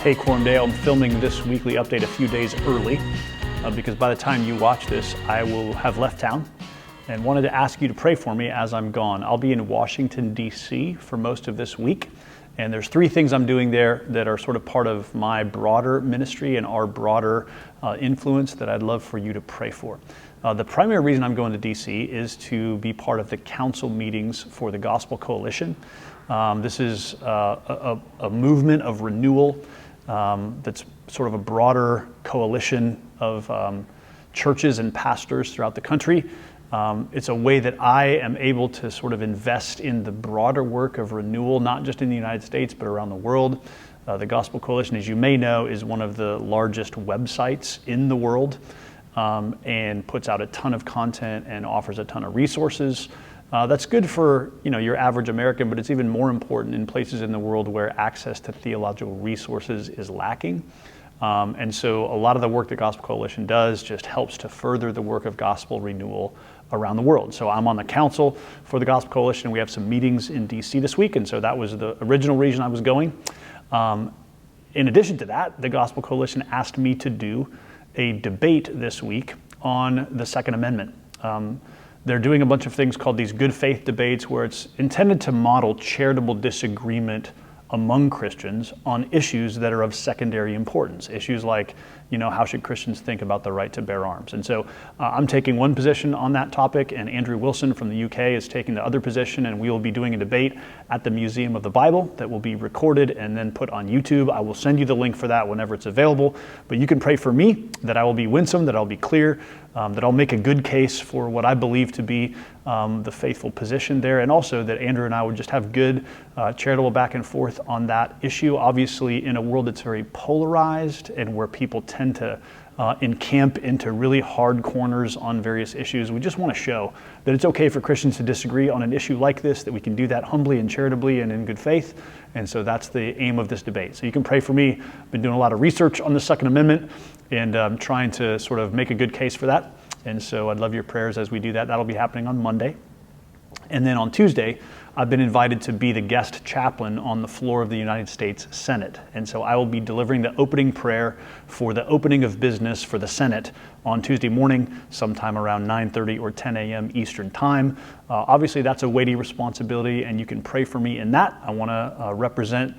Hey Corndale, I'm filming this weekly update a few days early because by the time you watch this, I will have left town and wanted to ask you to pray for me as I'm gone. I'll be in Washington, D.C. for most of this week, and there's three things I'm doing there that are sort of part of my broader ministry and our broader influence that I'd love for you to pray for. The primary reason I'm going to D.C. is to be part of the council meetings for the Gospel Coalition. This is a movement of renewal that's sort of a broader coalition of churches and pastors throughout the country. It's a way that I am able to sort of invest in the broader work of renewal, not just in the United States, but around the world. The Gospel Coalition, as you may know, is one of the largest websites in the world and puts out a ton of content and offers a ton of resources. That's good for your average American, but it's even more important in places in the world where access to theological resources is lacking. And so a lot of the work that Gospel Coalition does just helps to further the work of gospel renewal around the world. So I'm on the council for the Gospel Coalition. We have some meetings in DC this week, and so that was the original reason I was going. In addition to that, the Gospel Coalition asked me to do a debate this week on the Second Amendment. They're doing a bunch of things called these good faith debates where it's intended to model charitable disagreement among Christians on issues that are of secondary importance. Issues like, how should Christians think about the right to bear arms? And so I'm taking one position on that topic, and Andrew Wilson from the UK is taking the other position, and we will be doing a debate at the Museum of the Bible that will be recorded and then put on YouTube. I will send you the link for that whenever it's available, but you can pray for me that I will be winsome, that I'll be clear, that I'll make a good case for what I believe to be the faithful position there, and also that Andrew and I would just have good charitable back and forth on that issue. Obviously, in a world that's very polarized and where people tend to encamp into really hard corners on various issues, we just want to show that it's okay for Christians to disagree on an issue like this, that we can do that humbly and charitably and in good faith. And so that's the aim of this debate. So you can pray for me. I've been doing a lot of research on the Second Amendment and trying to sort of make a good case for that. And so I'd love your prayers as we do that. That'll be happening on Monday. And then on Tuesday, I've been invited to be the guest chaplain on the floor of the United States Senate. And so I will be delivering the opening prayer for the opening of business for the Senate on Tuesday morning, sometime around 9:30 or 10 a.m. Eastern Time. Obviously, that's a weighty responsibility, and you can pray for me in that. I want to represent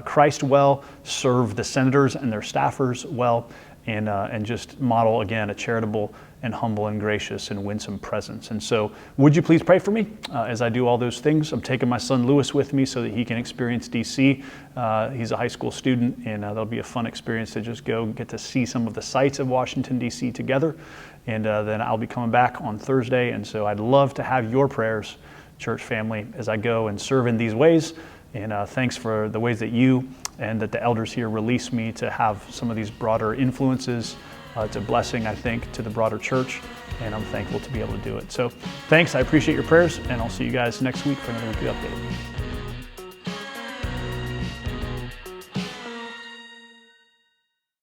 Christ well, serve the senators and their staffers well, and just model, again, a charitable and humble and gracious and winsome presence. And so would you please pray for me as I do all those things? I'm taking my son Lewis with me so that he can experience DC. He's a high school student, and that'll be a fun experience to just go get to see some of the sights of Washington, D.C. together. And then I'll be coming back on Thursday. And so I'd love to have your prayers, church family, as I go and serve in these ways. And thanks for the ways that you and that the elders here release me to have some of these broader influences. It's a blessing, I think, to the broader church, and I'm thankful to be able to do it. So thanks, I appreciate your prayers, and I'll see you guys next week for another weekly update.